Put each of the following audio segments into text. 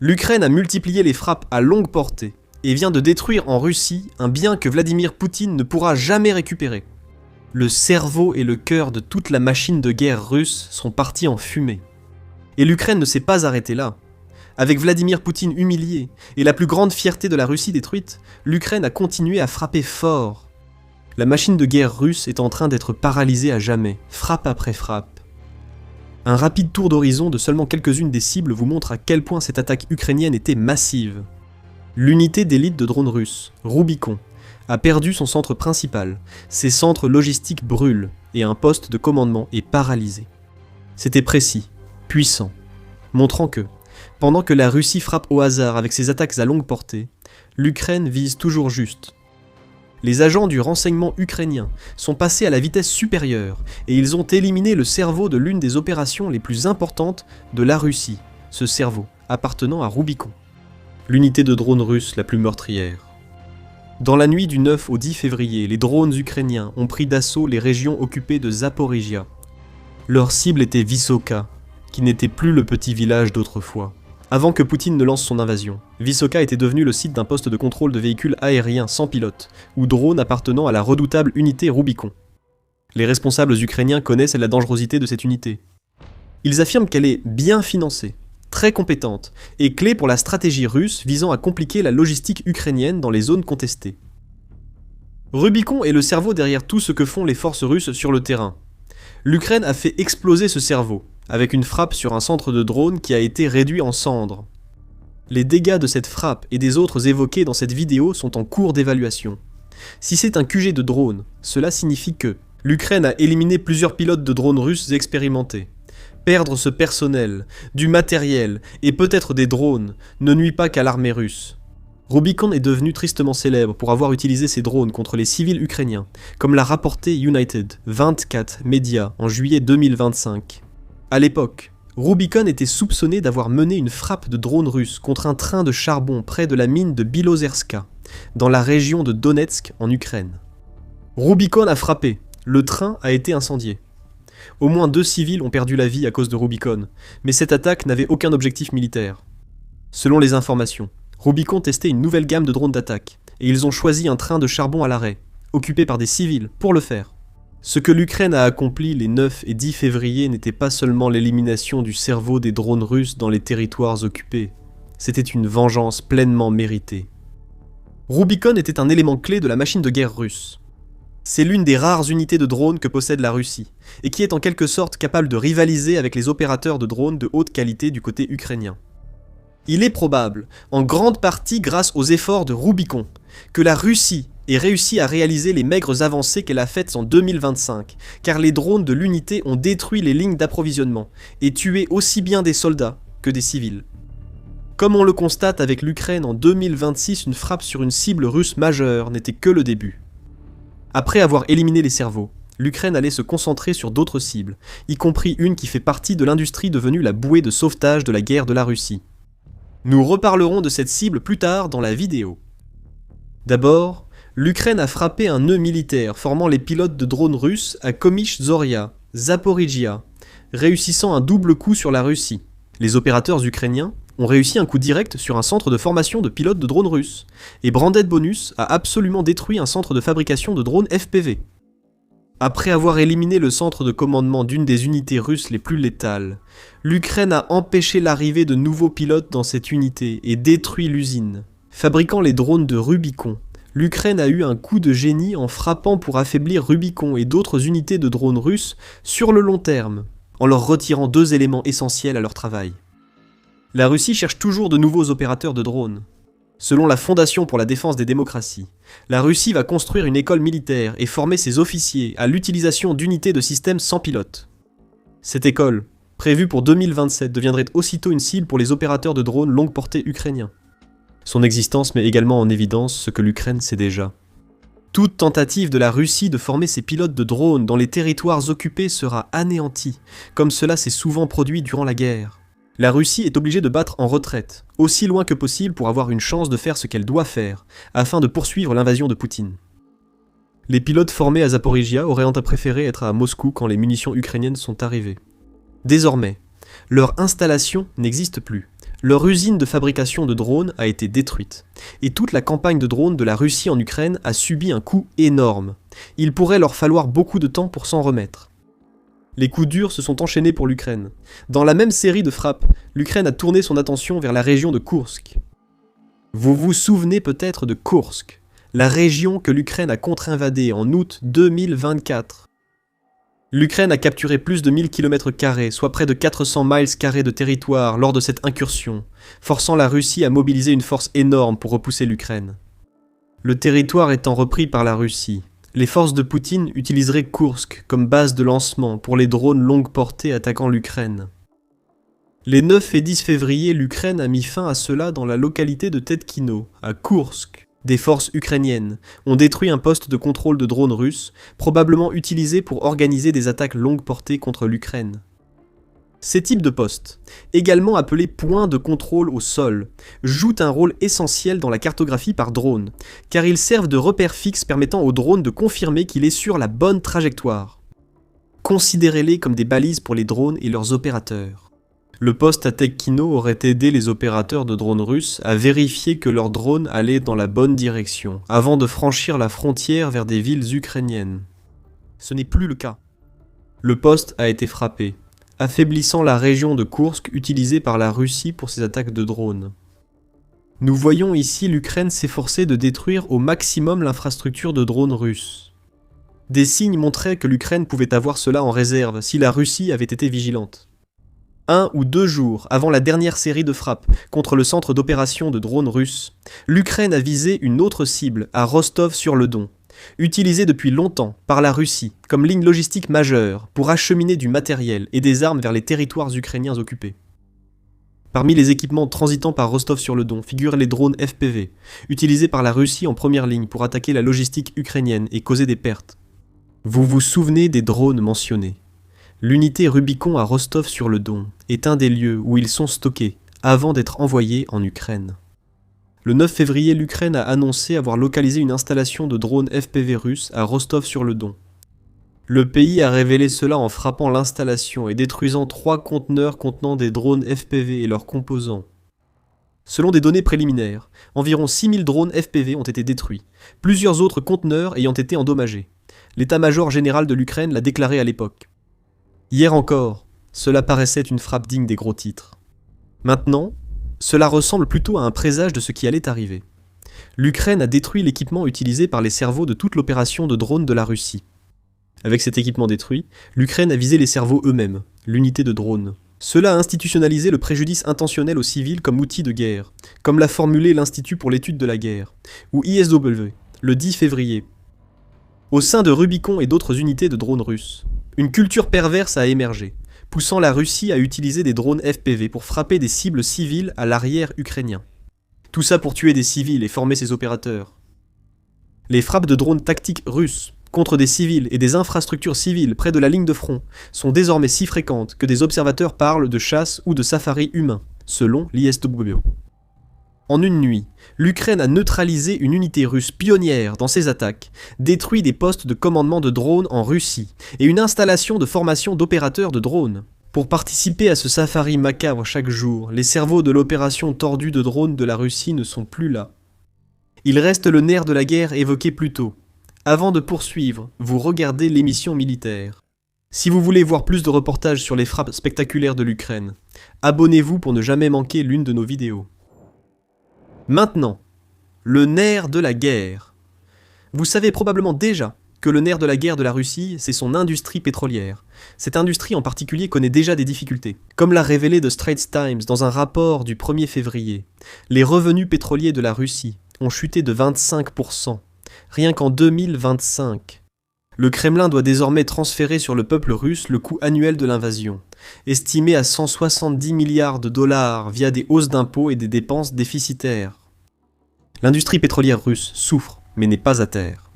L'Ukraine a multiplié les frappes à longue portée et vient de détruire en Russie un bien que Vladimir Poutine ne pourra jamais récupérer. Le cerveau et le cœur de toute la machine de guerre russe sont partis en fumée. Et l'Ukraine ne s'est pas arrêtée là. Avec Vladimir Poutine humilié et la plus grande fierté de la Russie détruite, l'Ukraine a continué à frapper fort. La machine de guerre russe est en train d'être paralysée à jamais, frappe après frappe. Un rapide tour d'horizon de seulement quelques-unes des cibles vous montre à quel point cette attaque ukrainienne était massive. L'unité d'élite de drones russes, Rubicon, a perdu son centre principal, ses centres logistiques brûlent et un poste de commandement est paralysé. C'était précis, puissant, montrant que, pendant que la Russie frappe au hasard avec ses attaques à longue portée, l'Ukraine vise toujours juste. Les agents du renseignement ukrainien sont passés à la vitesse supérieure et ils ont éliminé le cerveau de l'une des opérations les plus importantes de la Russie, ce cerveau appartenant à Rubicon, l'unité de drones russe la plus meurtrière. Dans la nuit du 9 au 10 février, les drones ukrainiens ont pris d'assaut les régions occupées de Zaporijia. Leur cible était Vysoka, qui n'était plus le petit village d'autrefois. Avant que Poutine ne lance son invasion, Vysoka était devenu le site d'un poste de contrôle de véhicules aériens sans pilote, ou drones appartenant à la redoutable unité Rubicon. Les responsables ukrainiens connaissent la dangerosité de cette unité. Ils affirment qu'elle est bien financée, très compétente, et clé pour la stratégie russe visant à compliquer la logistique ukrainienne dans les zones contestées. Rubicon est le cerveau derrière tout ce que font les forces russes sur le terrain. L'Ukraine a fait exploser ce cerveau, avec une frappe sur un centre de drones qui a été réduit en cendres. Les dégâts de cette frappe et des autres évoqués dans cette vidéo sont en cours d'évaluation. Si c'est un QG de drone, cela signifie que l'Ukraine a éliminé plusieurs pilotes de drones russes expérimentés. Perdre ce personnel, du matériel et peut-être des drones ne nuit pas qu'à l'armée russe. Rubicon est devenu tristement célèbre pour avoir utilisé ses drones contre les civils ukrainiens, comme l'a rapporté United 24 Media en juillet 2025. À l'époque, Rubicon était soupçonné d'avoir mené une frappe de drone russe contre un train de charbon près de la mine de Bilozerska, dans la région de Donetsk en Ukraine. Rubicon a frappé, le train a été incendié. Au moins 2 civils ont perdu la vie à cause de Rubicon, mais cette attaque n'avait aucun objectif militaire. Selon les informations, Rubicon testait une nouvelle gamme de drones d'attaque, et ils ont choisi un train de charbon à l'arrêt, occupé par des civils, pour le faire. Ce que l'Ukraine a accompli les 9 et 10 février n'était pas seulement l'élimination du cerveau des drones russes dans les territoires occupés, c'était une vengeance pleinement méritée. Rubicon était un élément clé de la machine de guerre russe. C'est l'une des rares unités de drones que possède la Russie, et qui est en quelque sorte capable de rivaliser avec les opérateurs de drones de haute qualité du côté ukrainien. Il est probable, en grande partie grâce aux efforts de Rubicon, que la Russie ait réussi à réaliser les maigres avancées qu'elle a faites en 2025, car les drones de l'unité ont détruit les lignes d'approvisionnement et tué aussi bien des soldats que des civils. Comme on le constate avec l'Ukraine en 2026, une frappe sur une cible russe majeure n'était que le début. Après avoir éliminé les cerveaux, l'Ukraine allait se concentrer sur d'autres cibles, y compris une qui fait partie de l'industrie devenue la bouée de sauvetage de la guerre de la Russie. Nous reparlerons de cette cible plus tard dans la vidéo. D'abord, l'Ukraine a frappé un nœud militaire formant les pilotes de drones russes à Komysh-Zoria, Zaporijia, réussissant un double coup sur la Russie. Les opérateurs ukrainiens ont réussi un coup direct sur un centre de formation de pilotes de drones russes, et Branded Bonus a absolument détruit un centre de fabrication de drones FPV. Après avoir éliminé le centre de commandement d'une des unités russes les plus létales, l'Ukraine a empêché l'arrivée de nouveaux pilotes dans cette unité et détruit l'usine. Fabriquant les drones de Rubicon, l'Ukraine a eu un coup de génie en frappant pour affaiblir Rubicon et d'autres unités de drones russes sur le long terme, en leur retirant 2 éléments essentiels à leur travail. La Russie cherche toujours de nouveaux opérateurs de drones. Selon la Fondation pour la défense des démocraties, la Russie va construire une école militaire et former ses officiers à l'utilisation d'unités de systèmes sans pilote. Cette école, prévue pour 2027, deviendrait aussitôt une cible pour les opérateurs de drones longue portée ukrainiens. Son existence met également en évidence ce que l'Ukraine sait déjà. Toute tentative de la Russie de former ses pilotes de drones dans les territoires occupés sera anéantie, comme cela s'est souvent produit durant la guerre. La Russie est obligée de battre en retraite, aussi loin que possible pour avoir une chance de faire ce qu'elle doit faire, afin de poursuivre l'invasion de Poutine. Les pilotes formés à Zaporijia auraient préféré être à Moscou quand les munitions ukrainiennes sont arrivées. Désormais, leur installation n'existe plus, Leur usine de fabrication de drones a été détruite, et toute la campagne de drones de la Russie en Ukraine a subi un coup énorme. Il pourrait leur falloir beaucoup de temps pour s'en remettre. Les coups durs se sont enchaînés pour l'Ukraine. Dans la même série de frappes, l'Ukraine a tourné son attention vers la région de Koursk. Vous vous souvenez peut-être de Koursk, la région que l'Ukraine a contre-invadée en août 2024. L'Ukraine a capturé plus de 1000 km², soit près de 400 miles carrés de territoire lors de cette incursion, forçant la Russie à mobiliser une force énorme pour repousser l'Ukraine. Le territoire étant repris par la Russie, les forces de Poutine utiliseraient Koursk comme base de lancement pour les drones longue portée attaquant l'Ukraine. Les 9 et 10 février, l'Ukraine a mis fin à cela dans la localité de Tetkino, à Koursk. Des forces ukrainiennes ont détruit un poste de contrôle de drones russes, probablement utilisé pour organiser des attaques longue portée contre l'Ukraine. Ces types de postes, également appelés points de contrôle au sol, jouent un rôle essentiel dans la cartographie par drone, car ils servent de repères fixes permettant au drone de confirmer qu'il est sur la bonne trajectoire. Considérez-les comme des balises pour les drones et leurs opérateurs. Le poste à Tetkino aurait aidé les opérateurs de drones russes à vérifier que leurs drones allaient dans la bonne direction, avant de franchir la frontière vers des villes ukrainiennes. Ce n'est plus le cas. Le poste a été frappé, affaiblissant la région de Koursk utilisée par la Russie pour ses attaques de drones. Nous voyons ici l'Ukraine s'efforcer de détruire au maximum l'infrastructure de drones russes. Des signes montraient que l'Ukraine pouvait avoir cela en réserve si la Russie avait été vigilante. 1 ou 2 jours avant la dernière série de frappes contre le centre d'opération de drones russes, l'Ukraine a visé une autre cible à Rostov-sur-le-Don, utilisée depuis longtemps par la Russie comme ligne logistique majeure pour acheminer du matériel et des armes vers les territoires ukrainiens occupés. Parmi les équipements transitant par Rostov-sur-le-Don figurent les drones FPV, utilisés par la Russie en première ligne pour attaquer la logistique ukrainienne et causer des pertes. Vous vous souvenez des drones mentionnés? L'unité Rubicon à Rostov-sur-le-Don est un des lieux où ils sont stockés avant d'être envoyés en Ukraine. Le 9 février, l'Ukraine a annoncé avoir localisé une installation de drones FPV russes à Rostov-sur-le-Don. Le pays a révélé cela en frappant l'installation et détruisant 3 conteneurs contenant des drones FPV et leurs composants. Selon des données préliminaires, environ 6000 drones FPV ont été détruits, plusieurs autres conteneurs ayant été endommagés. L'état-major général de l'Ukraine l'a déclaré à l'époque. Hier encore, cela paraissait une frappe digne des gros titres. Maintenant, cela ressemble plutôt à un présage de ce qui allait arriver. L'Ukraine a détruit l'équipement utilisé par les cerveaux de toute l'opération de drones de la Russie. Avec cet équipement détruit, l'Ukraine a visé les cerveaux eux-mêmes, l'unité de drones. Cela a institutionnalisé le préjudice intentionnel aux civils comme outil de guerre, comme l'a formulé l'Institut pour l'étude de la guerre, ou ISW, le 10 février. Au sein de Rubicon et d'autres unités de drones russes, une culture perverse a émergé, poussant la Russie à utiliser des drones FPV pour frapper des cibles civiles à l'arrière ukrainien. Tout ça pour tuer des civils et former ses opérateurs. Les frappes de drones tactiques russes contre des civils et des infrastructures civiles près de la ligne de front sont désormais si fréquentes que des observateurs parlent de chasse ou de safari humain, selon l'ISW. En une nuit, l'Ukraine a neutralisé une unité russe pionnière dans ses attaques, détruit des postes de commandement de drones en Russie et une installation de formation d'opérateurs de drones. Pour participer à ce safari macabre chaque jour, les cerveaux de l'opération tordue de drones de la Russie ne sont plus là. Il reste le nerf de la guerre évoqué plus tôt. Avant de poursuivre, vous regardez l'émission militaire. Si vous voulez voir plus de reportages sur les frappes spectaculaires de l'Ukraine, abonnez-vous pour ne jamais manquer l'une de nos vidéos. Maintenant, le nerf de la guerre. Vous savez probablement déjà que le nerf de la guerre de la Russie, c'est son industrie pétrolière. Cette industrie en particulier connaît déjà des difficultés. Comme l'a révélé The Straits Times dans un rapport du 1er février, les revenus pétroliers de la Russie ont chuté de 25%, rien qu'en 2025. Le Kremlin doit désormais transférer sur le peuple russe le coût annuel de l'invasion, estimé à 170 milliards de dollars via des hausses d'impôts et des dépenses déficitaires. L'industrie pétrolière russe souffre, mais n'est pas à terre.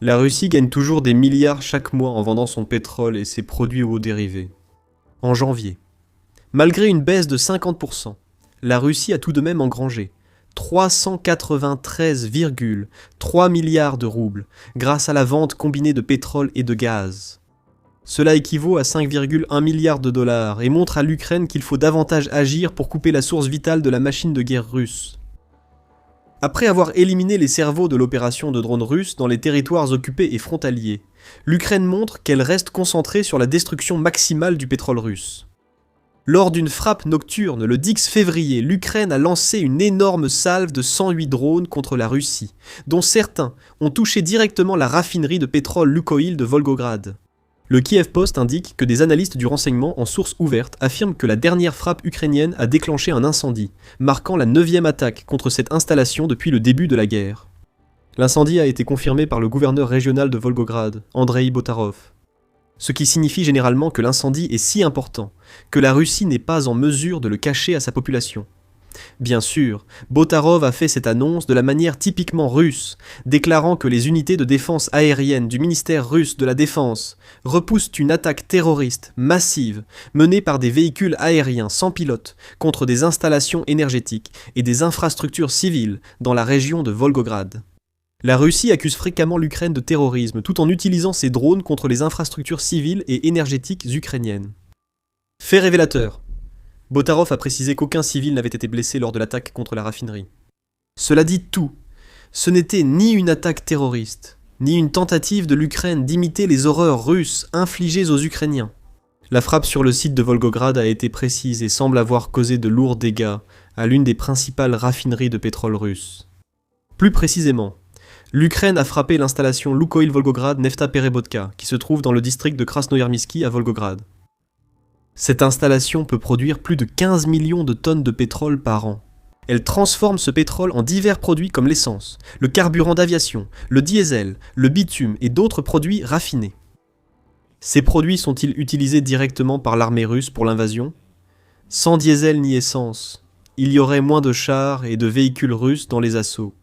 La Russie gagne toujours des milliards chaque mois en vendant son pétrole et ses produits ou dérivés. En janvier, malgré une baisse de 50%, la Russie a tout de même engrangé 393,3 milliards de roubles grâce à la vente combinée de pétrole et de gaz. Cela équivaut à 5,1 milliards de dollars et montre à l'Ukraine qu'il faut davantage agir pour couper la source vitale de la machine de guerre russe. Après avoir éliminé les cerveaux de l'opération de drones russes dans les territoires occupés et frontaliers, l'Ukraine montre qu'elle reste concentrée sur la destruction maximale du pétrole russe. Lors d'une frappe nocturne le 10 février, l'Ukraine a lancé une énorme salve de 108 drones contre la Russie, dont certains ont touché directement la raffinerie de pétrole Lukoil de Volgograd. Le Kiev Post indique que des analystes du renseignement en source ouverte affirment que la dernière frappe ukrainienne a déclenché un incendie, marquant la 9e attaque contre cette installation depuis le début de la guerre. L'incendie a été confirmé par le gouverneur régional de Volgograd, Andrei Botarov. Ce qui signifie généralement que l'incendie est si important que la Russie n'est pas en mesure de le cacher à sa population. Bien sûr, Botarov a fait cette annonce de la manière typiquement russe, déclarant que les unités de défense aérienne du ministère russe de la Défense repoussent une attaque terroriste massive menée par des véhicules aériens sans pilote contre des installations énergétiques et des infrastructures civiles dans la région de Volgograd. La Russie accuse fréquemment l'Ukraine de terrorisme tout en utilisant ses drones contre les infrastructures civiles et énergétiques ukrainiennes. Fait révélateur. Botarov a précisé qu'aucun civil n'avait été blessé lors de l'attaque contre la raffinerie. Cela dit tout. Ce n'était ni une attaque terroriste, ni une tentative de l'Ukraine d'imiter les horreurs russes infligées aux Ukrainiens. La frappe sur le site de Volgograd a été précise et semble avoir causé de lourds dégâts à l'une des principales raffineries de pétrole russes. Plus précisément, l'Ukraine a frappé l'installation Lukoil Volgograd Nefta Perebodka, qui se trouve dans le district de Krasnoyarmysky à Volgograd. Cette installation peut produire plus de 15 millions de tonnes de pétrole par an. Elle transforme ce pétrole en divers produits comme l'essence, le carburant d'aviation, le diesel, le bitume et d'autres produits raffinés. Ces produits sont-ils utilisés directement par l'armée russe pour l'invasion ? Sans diesel ni essence, il y aurait moins de chars et de véhicules russes dans les assauts.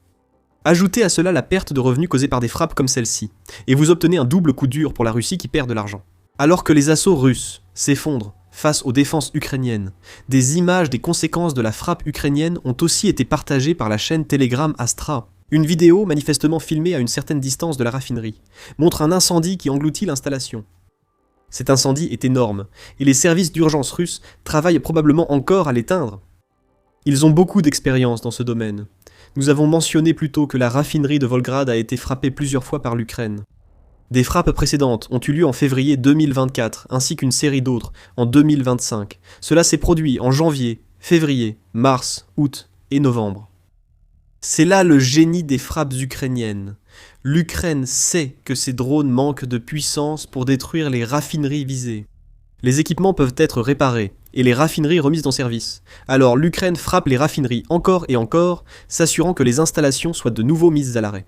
Ajoutez à cela la perte de revenus causée par des frappes comme celle-ci, et vous obtenez un double coup dur pour la Russie qui perd de l'argent. Alors que les assauts russes s'effondrent face aux défenses ukrainiennes, des images des conséquences de la frappe ukrainienne ont aussi été partagées par la chaîne Telegram Astra. Une vidéo, manifestement filmée à une certaine distance de la raffinerie, montre un incendie qui engloutit l'installation. Cet incendie est énorme, et les services d'urgence russes travaillent probablement encore à l'éteindre. Ils ont beaucoup d'expérience dans ce domaine. Nous avons mentionné plus tôt que la raffinerie de Volgograd a été frappée plusieurs fois par l'Ukraine. Des frappes précédentes ont eu lieu en février 2024, ainsi qu'une série d'autres en 2025. Cela s'est produit en janvier, février, mars, août et novembre. C'est là le génie des frappes ukrainiennes. L'Ukraine sait que ses drones manquent de puissance pour détruire les raffineries visées. Les équipements peuvent être réparés et les raffineries remises en service. Alors l'Ukraine frappe les raffineries encore et encore, s'assurant que les installations soient de nouveau mises à l'arrêt,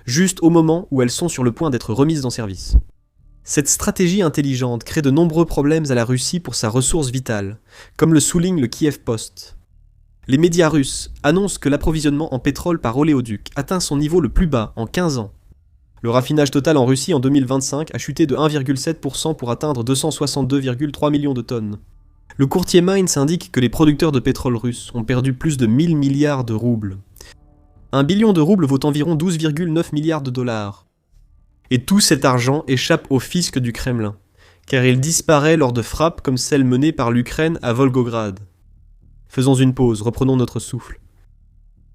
juste au moment où elles sont sur le point d'être remises en service. Cette stratégie intelligente crée de nombreux problèmes à la Russie pour sa ressource vitale, comme le souligne le Kiev Post. Les médias russes annoncent que l'approvisionnement en pétrole par oléoduc atteint son niveau le plus bas en 15 ans. Le raffinage total en Russie en 2025 a chuté de 1,7% pour atteindre 262,3 millions de tonnes. Le courtier Mainz indique que les producteurs de pétrole russes ont perdu plus de 1000 milliards de roubles. 1 billion de roubles vaut environ 12,9 milliards de dollars. Et tout cet argent échappe au fisc du Kremlin, car il disparaît lors de frappes comme celle menée par l'Ukraine à Volgograd. Faisons une pause, reprenons notre souffle.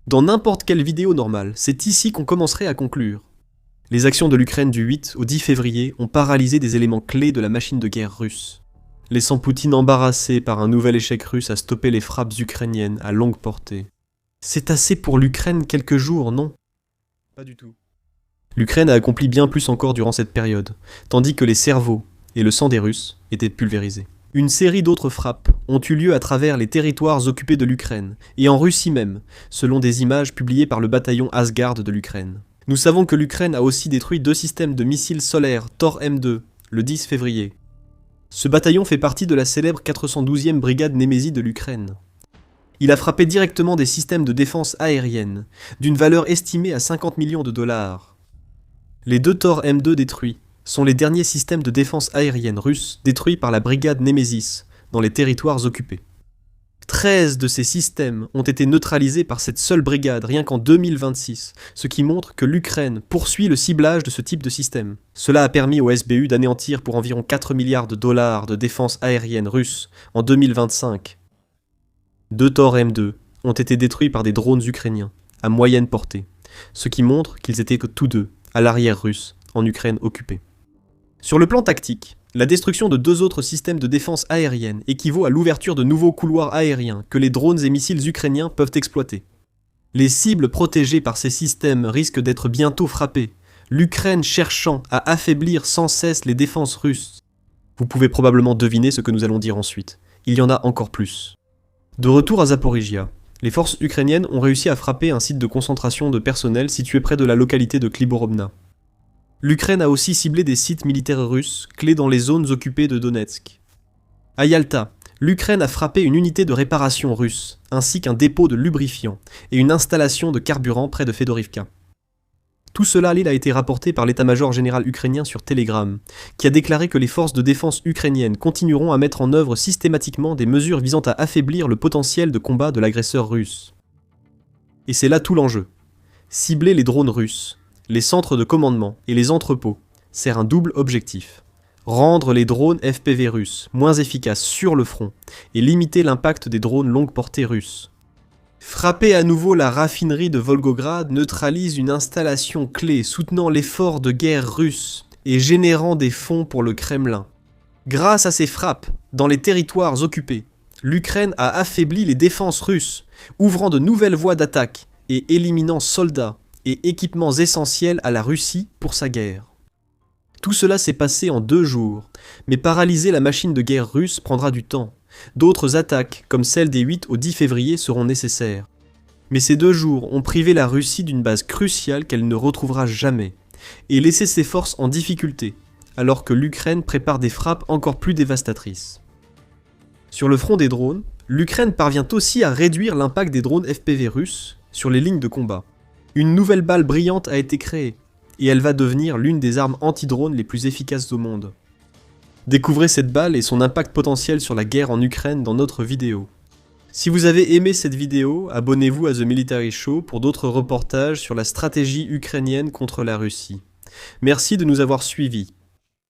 Dans n'importe quelle vidéo normale, c'est ici qu'on commencerait à conclure. Les actions de l'Ukraine du 8 au 10 février ont paralysé des éléments clés de la machine de guerre russe, laissant Poutine embarrassé par un nouvel échec russe à stopper les frappes ukrainiennes à longue portée. C'est assez pour l'Ukraine quelques jours, non ? Pas du tout. L'Ukraine a accompli bien plus encore durant cette période, tandis que les cerveaux et le sang des Russes étaient pulvérisés. Une série d'autres frappes ont eu lieu à travers les territoires occupés de l'Ukraine, et en Russie même, selon des images publiées par le bataillon Asgard de l'Ukraine. Nous savons que l'Ukraine a aussi détruit 2 systèmes de missiles solaires Thor M2, le 10 février. Ce bataillon fait partie de la célèbre 412e brigade Némésie de l'Ukraine. Il a frappé directement des systèmes de défense aérienne, d'une valeur estimée à 50 millions de dollars. Les 2 Thor M2 détruits sont les derniers systèmes de défense aérienne russes détruits par la brigade Némésis dans les territoires occupés. 13 de ces systèmes ont été neutralisés par cette seule brigade rien qu'en 2026, ce qui montre que l'Ukraine poursuit le ciblage de ce type de système. Cela a permis au SBU d'anéantir pour environ 4 milliards de dollars de défense aérienne russe en 2025. 2 Tor M2 ont été détruits par des drones ukrainiens, à moyenne portée, ce qui montre qu'ils étaient que tous deux à l'arrière russe, en Ukraine occupée. Sur le plan tactique, la destruction de 2 autres systèmes de défense aérienne équivaut à l'ouverture de nouveaux couloirs aériens que les drones et missiles ukrainiens peuvent exploiter. Les cibles protégées par ces systèmes risquent d'être bientôt frappées, l'Ukraine cherchant à affaiblir sans cesse les défenses russes. Vous pouvez probablement deviner ce que nous allons dire ensuite. Il y en a encore plus. De retour à Zaporizhia, les forces ukrainiennes ont réussi à frapper un site de concentration de personnel situé près de la localité de Kliborovna. L'Ukraine a aussi ciblé des sites militaires russes, clés dans les zones occupées de Donetsk. À Yalta, l'Ukraine a frappé une unité de réparation russe, ainsi qu'un dépôt de lubrifiant et une installation de carburant près de Fedorivka. Tout cela a été rapporté par l'état-major général ukrainien sur Telegram, qui a déclaré que les forces de défense ukrainiennes continueront à mettre en œuvre systématiquement des mesures visant à affaiblir le potentiel de combat de l'agresseur russe. Et c'est là tout l'enjeu. Cibler les drones russes, les centres de commandement et les entrepôts sert un double objectif. Rendre les drones FPV russes moins efficaces sur le front et limiter l'impact des drones longue portée russes. Frapper à nouveau la raffinerie de Volgograd neutralise une installation clé soutenant l'effort de guerre russe et générant des fonds pour le Kremlin. Grâce à ces frappes, dans les territoires occupés, l'Ukraine a affaibli les défenses russes, ouvrant de nouvelles voies d'attaque et éliminant soldats et équipements essentiels à la Russie pour sa guerre. Tout cela s'est passé en 2 jours, mais paralyser la machine de guerre russe prendra du temps. D'autres attaques, comme celle des 8 au 10 février, seront nécessaires. Mais ces 2 jours ont privé la Russie d'une base cruciale qu'elle ne retrouvera jamais, et laissé ses forces en difficulté, alors que l'Ukraine prépare des frappes encore plus dévastatrices. Sur le front des drones, l'Ukraine parvient aussi à réduire l'impact des drones FPV russes sur les lignes de combat. Une nouvelle balle brillante a été créée, et elle va devenir l'une des armes anti-drones les plus efficaces au monde. Découvrez cette balle et son impact potentiel sur la guerre en Ukraine dans notre vidéo. Si vous avez aimé cette vidéo, abonnez-vous à The Military Show pour d'autres reportages sur la stratégie ukrainienne contre la Russie. Merci de nous avoir suivis.